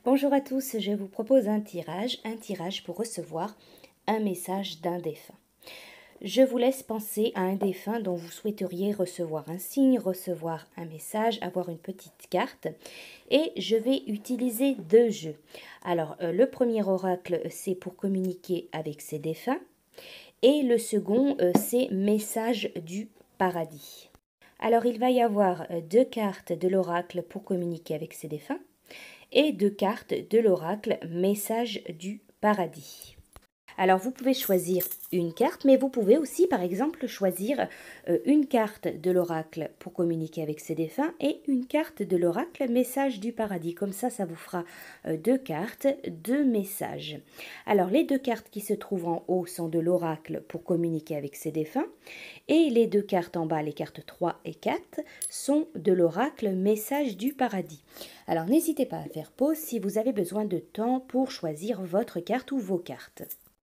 Bonjour à tous, je vous propose un tirage pour recevoir un message d'un défunt. Je vous laisse penser à un défunt dont vous souhaiteriez recevoir un signe, recevoir un message, avoir une petite carte. Et je vais utiliser deux jeux. Alors, le premier oracle, c'est pour communiquer avec ses défunts. Et le second, c'est message du paradis. Alors, il va y avoir deux cartes de l'oracle pour communiquer avec ses défunts et deux cartes de l'oracle message du paradis. Alors vous pouvez choisir une carte, mais vous pouvez aussi par exemple choisir une carte de l'oracle pour communiquer avec ses défunts et une carte de l'oracle message du paradis. Comme ça vous fera deux cartes, deux messages. Alors les deux cartes qui se trouvent en haut sont de l'oracle pour communiquer avec ses défunts et les deux cartes en bas, les cartes 3 et 4, sont de l'oracle message du paradis. Alors n'hésitez pas à faire pause si vous avez besoin de temps pour choisir votre carte ou vos cartes.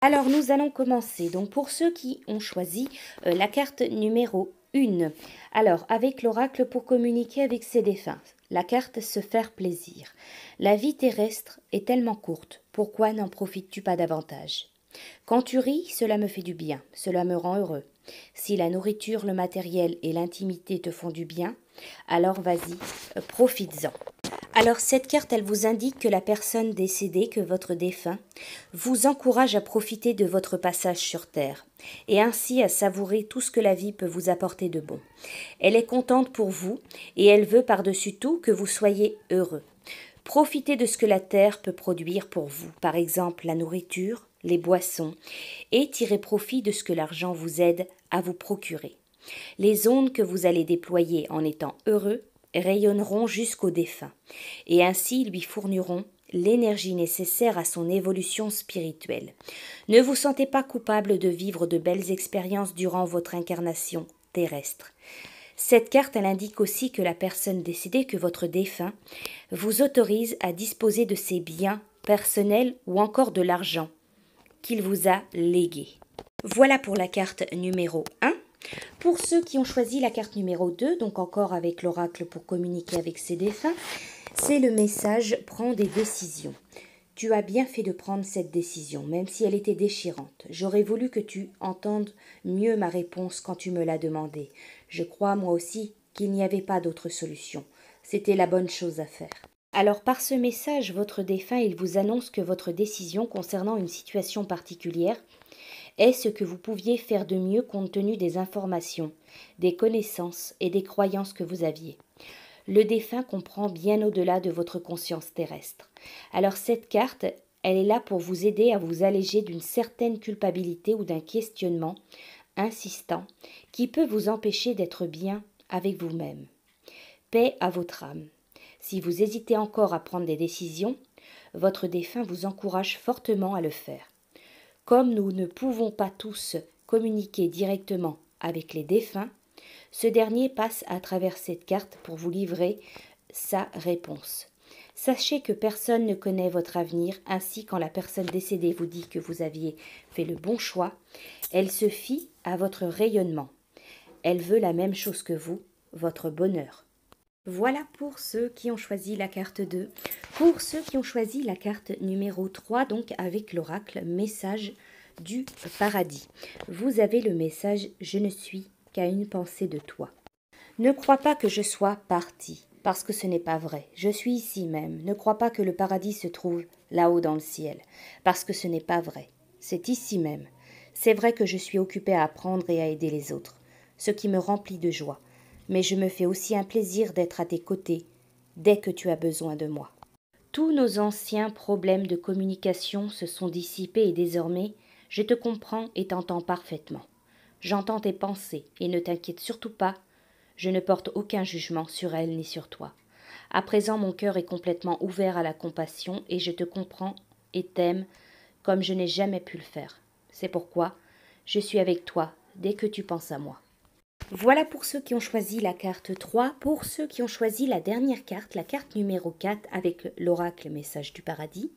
Alors nous allons commencer, donc pour ceux qui ont choisi la carte numéro 1. Alors avec l'oracle pour communiquer avec ses défunts, la carte se faire plaisir. La vie terrestre est tellement courte, pourquoi n'en profites-tu pas davantage? Quand tu ris, cela me fait du bien, cela me rend heureux. Si la nourriture, le matériel et l'intimité te font du bien, alors vas-y, profites-en. Alors cette carte, elle vous indique que la personne décédée, que votre défunt, vous encourage à profiter de votre passage sur Terre, et ainsi à savourer tout ce que la vie peut vous apporter de bon. Elle est contente pour vous, et elle veut par-dessus tout que vous soyez heureux. Profitez de ce que la Terre peut produire pour vous, par exemple la nourriture, les boissons, et tirez profit de ce que l'argent vous aide à vous procurer. Les ondes que vous allez déployer en étant heureux rayonneront jusqu'au défunt, et ainsi lui fourniront l'énergie nécessaire à son évolution spirituelle. Ne vous sentez pas coupable de vivre de belles expériences durant votre incarnation terrestre. Cette carte, elle indique aussi que la personne décédée, que votre défunt, vous autorise à disposer de ses biens personnels ou encore de l'argent qu'il vous a légué. Voilà pour la carte numéro 1. Pour ceux qui ont choisi la carte numéro 2, donc encore avec l'oracle pour communiquer avec ses défunts, c'est le message « Prends des décisions ». Tu as bien fait de prendre cette décision, même si elle était déchirante. J'aurais voulu que tu entendes mieux ma réponse quand tu me l'as demandé. Je crois, moi aussi, qu'il n'y avait pas d'autre solution. C'était la bonne chose à faire. Alors par ce message, votre défunt, il vous annonce que votre décision concernant une situation particulière est ce que vous pouviez faire de mieux compte tenu des informations, des connaissances et des croyances que vous aviez. Le défunt comprend bien au-delà de votre conscience terrestre. Alors cette carte, elle est là pour vous aider à vous alléger d'une certaine culpabilité ou d'un questionnement insistant qui peut vous empêcher d'être bien avec vous-même. Paix à votre âme. Si vous hésitez encore à prendre des décisions, votre défunt vous encourage fortement à le faire. Comme nous ne pouvons pas tous communiquer directement avec les défunts, ce dernier passe à travers cette carte pour vous livrer sa réponse. Sachez que personne ne connaît votre avenir, ainsi quand la personne décédée vous dit que vous aviez fait le bon choix, elle se fie à votre rayonnement. Elle veut la même chose que vous, votre bonheur. Voilà pour ceux qui ont choisi la carte 2. Pour ceux qui ont choisi la carte numéro 3, donc avec l'oracle message du paradis. Vous avez le message « Je ne suis qu'à une pensée de toi ». Ne crois pas que je sois parti, parce que ce n'est pas vrai. Je suis ici même. Ne crois pas que le paradis se trouve là-haut dans le ciel, parce que ce n'est pas vrai. C'est ici même. C'est vrai que je suis occupée à apprendre et à aider les autres, ce qui me remplit de joie. Mais je me fais aussi un plaisir d'être à tes côtés dès que tu as besoin de moi. Tous nos anciens problèmes de communication se sont dissipés et désormais, je te comprends et t'entends parfaitement. J'entends tes pensées et ne t'inquiète surtout pas, je ne porte aucun jugement sur elles ni sur toi. À présent, mon cœur est complètement ouvert à la compassion et je te comprends et t'aime comme je n'ai jamais pu le faire. C'est pourquoi je suis avec toi dès que tu penses à moi. Voilà pour ceux qui ont choisi la carte 3. Pour ceux qui ont choisi la dernière carte, la carte numéro 4 avec l'oracle message du paradis.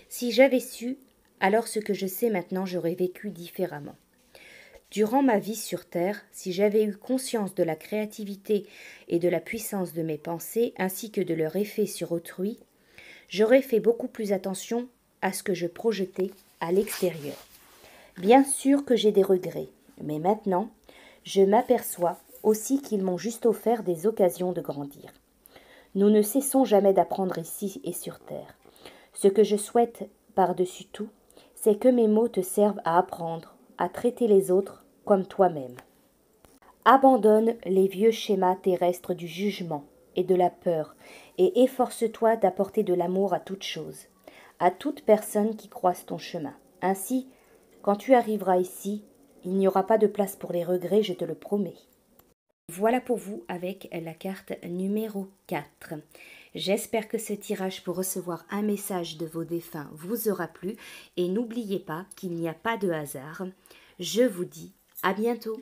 Si j'avais su, alors ce que je sais maintenant, j'aurais vécu différemment. Durant ma vie sur Terre, si j'avais eu conscience de la créativité et de la puissance de mes pensées, ainsi que de leur effet sur autrui, j'aurais fait beaucoup plus attention à ce que je projetais à l'extérieur. Bien sûr que j'ai des regrets, mais maintenant, je m'aperçois aussi qu'ils m'ont juste offert des occasions de grandir. Nous ne cessons jamais d'apprendre ici et sur terre. Ce que je souhaite par-dessus tout, c'est que mes mots te servent à apprendre, à traiter les autres comme toi-même. Abandonne les vieux schémas terrestres du jugement et de la peur, et efforce-toi d'apporter de l'amour à toute chose, à toute personne qui croise ton chemin. Ainsi, quand tu arriveras ici, il n'y aura pas de place pour les regrets, je te le promets. Voilà pour vous avec la carte numéro 4. J'espère que ce tirage pour recevoir un message de vos défunts vous aura plu et n'oubliez pas qu'il n'y a pas de hasard. Je vous dis à bientôt.